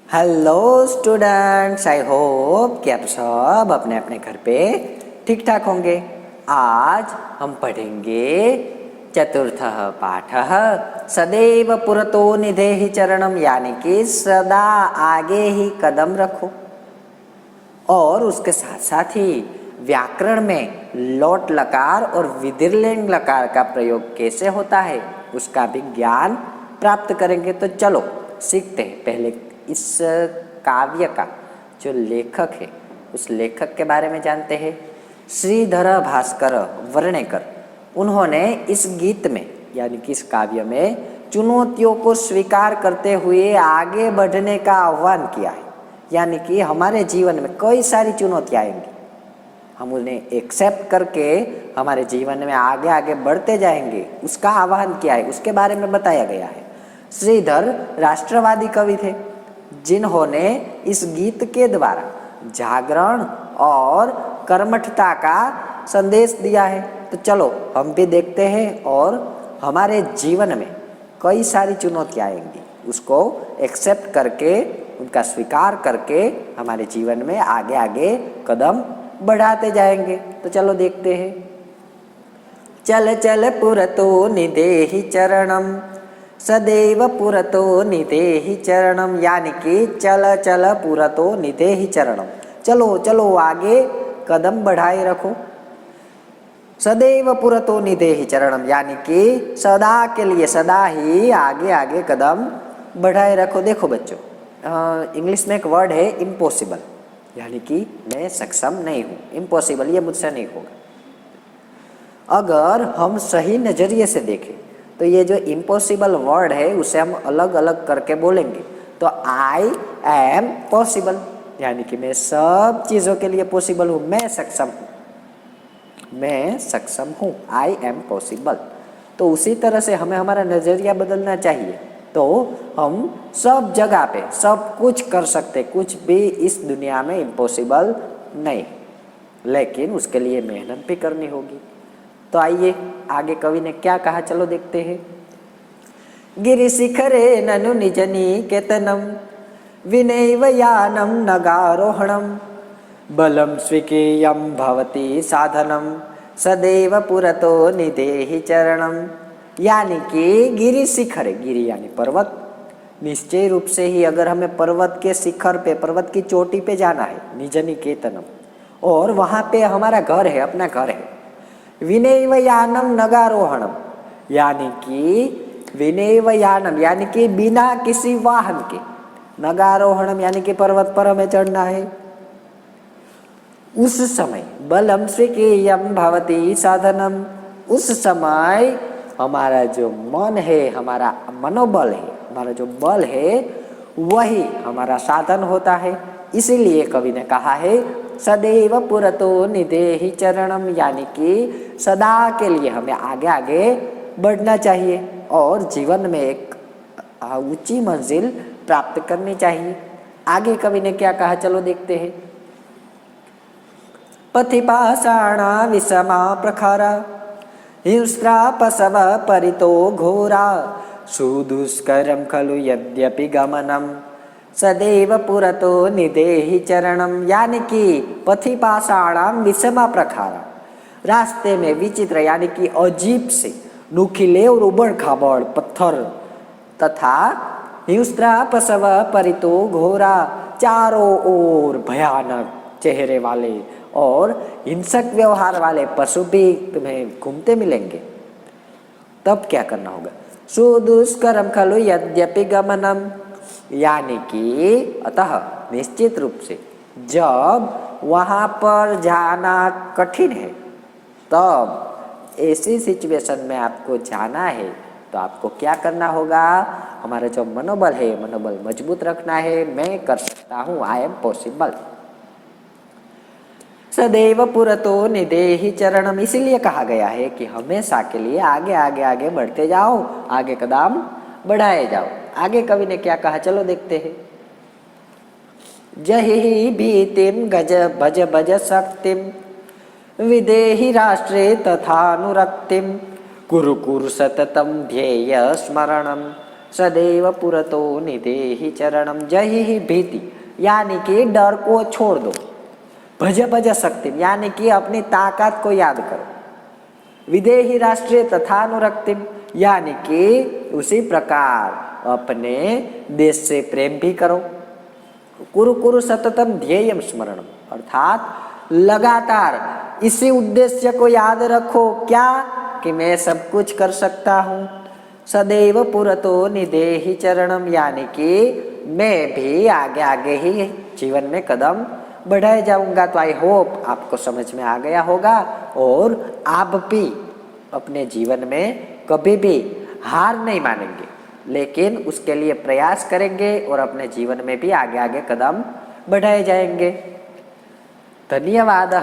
Hello students, I hope कि आप सब अपने अपने घर पे ठीक ठाक होंगे। आज हम पढ़ेंगे चतुर्थ पाठ सदैव पुरतो निधेहि चरणम, यानी कि सदा आगे ही कदम रखो। और उसके साथ साथ ही व्याकरण में लोट लकार और विधिर्लिंग लकार का प्रयोग कैसे होता है उसका भी ज्ञान प्राप्त करेंगे। तो चलो सीखते हैं। पहले इस काव्य का जो लेखक है उस लेखक के बारे में जानते हैं। श्रीधर भास्कर वर्णेकर, उन्होंने इस गीत में यानी कि इस काव्य में चुनौतियों को स्वीकार करते हुए आगे बढ़ने का आह्वान किया है। यानी कि हमारे जीवन में कई सारी चुनौतियाँ आएंगी, हम उन्हें एक्सेप्ट करके हमारे जीवन में आगे आगे बढ़ते जाएंगे, उसका आह्वान किया है, उसके बारे में बताया गया है। श्रीधर राष्ट्रवादी कवि थे जिन्होंने इस गीत के द्वारा जागरण और कर्मठता का संदेश दिया है। तो चलो हम भी देखते हैं और हमारे जीवन में कई सारी चुनौतियाँ आएंगी, उसको एक्सेप्ट करके उनका स्वीकार करके हमारे जीवन में आगे आगे कदम बढ़ाते जाएंगे। तो चलो देखते हैं। चल चल पुरतो निधेहि चरणम, सदैव पुरतो निधेहि चरणम, यानी कि चल चल पुरतो निधेहि चरणम, चलो चलो आगे कदम बढ़ाए रखो। सदैव पुरतो निधेहि चरणम, यानी कि सदा के लिए सदा ही आगे आगे कदम बढ़ाए रखो। देखो बच्चों, इंग्लिश में एक वर्ड है इम्पॉसिबल, यानी कि मैं सक्षम नहीं हूँ, इम्पॉसिबल, ये मुझसे नहीं होगा। अगर हम सही नज़रिए से देखें तो ये जो इम्पॉसिबल वर्ड है उसे हम अलग अलग करके बोलेंगे तो आई एम पॉसिबल, यानी कि मैं सब चीज़ों के लिए पॉसिबल हूँ, मैं सक्षम हूँ, मैं सक्षम हूँ, आई एम पॉसिबल। तो उसी तरह से हमें हमारा नज़रिया बदलना चाहिए। तो हम सब जगह पे सब कुछ कर सकते, कुछ भी इस दुनिया में इम्पॉसिबल नहीं, लेकिन उसके लिए मेहनत भी करनी होगी। तो आइए आगे कवि ने क्या कहा, चलो देखते हैं। गिरि शिखरे ननु निजनी केतनम, विनैव यानम नगारोहणम, बलम स्वीकीयम भवति साधनम, सदैव पुरतो निधेहि चरणम। यानी कि गिरि शिखर, गिरि यानी पर्वत, निश्चय रूप से ही अगर हमें पर्वत के शिखर पे, पर्वत की चोटी पे जाना है, निजनी केतनम, और वहाँ पे हमारा घर है, अपना घर है। विनैव यानम नगारोहणम, यानी कि विनैव यानम यानी कि बिना किसी वाहन के, नगारोहणम यानी कि पर्वत पर हमें चढ़ना है। उस समय बलम स्वीकीयम भवति साधनम, उस समय हमारा जो मन है, हमारा मनोबल है, हमारा जो बल है वही हमारा साधन होता है। इसीलिए कवि ने कहा है सदैव पुरतो निधेहि चरणम, यानी कि सदा के लिए हमें आगे आगे बढ़ना चाहिए और जीवन में एक ऊंची मंजिल प्राप्त करनी चाहिए। आगे कवि ने क्या कहा, चलो देखते हैं। पथिपाषाणा विषमा प्रखरा, हिंस्त्रापशव परितो घोरा, सुदुष्करं खलु यद्यपि गमनम, सदैव पुरतो निधेहि चरणम। यानी कि पथिपाषाणाम विषमा प्रखारा, रास्ते में विचित्र यानी कि अजीब से नुकीले और उबड़ खाबड़ पत्थर तथा हिंस्त्रापशव परितो घोरा, चारों ओर भयानक चेहरे वाले और हिंसक व्यवहार वाले पशु भी तुम्हें घूमते मिलेंगे। तब क्या करना होगा, सुदुष्करम खलु यद्यपि गमनम, यानी कि अतः निश्चित रूप से जब वहाँ पर जाना कठिन है, तब ऐसी सिचुएशन में आपको जाना है तो आपको क्या करना होगा, हमारा जो मनोबल है, मनोबल मजबूत रखना है, मैं कर सकता हूँ, आई एम पॉसिबल। सदैव पुरतो निधेहि चरणम, इसीलिए कहा गया है कि हमेशा के लिए आगे आगे आगे बढ़ते जाओ, आगे कदम बढ़ाए जाओ। आगे कवि ने क्या कहा, चलो देखते हैं। जहि भीतिम गज भज भज शक्तिम, विदेहि राष्ट्रे तथानुरक्तिम, कुरु कुरु सततम ध्येय स्मरणम, सदैव पुरतो निदेहि चरणम जहि ही भीति, यानी कि डर को छोड़ दो। भज भज शक्ति, यानी कि अपनी ताकत को याद करो। विदेहि राष्ट्रीय तथानुरक्तिम, यानी कि उसी प्रकार अपने देश से प्रेम भी करो। कुरु कुरु सततम ध्येयम स्मरणम, अर्थात लगातार इसी उद्देश्य को याद रखो, क्या कि मैं सब कुछ कर सकता हूँ। सदैव पुरतो निदेहि चरणम, यानी कि मैं भी आगे आगे ही जीवन में कदम बढ़ाए जाऊंगा। तो आई होप आपको समझ में आ गया होगा और आप भी अपने जीवन में कभी भी हार नहीं मानेंगे, लेकिन उसके लिए प्रयास करेंगे और अपने जीवन में भी आगे आगे कदम बढ़ाए जाएंगे। धन्यवाद।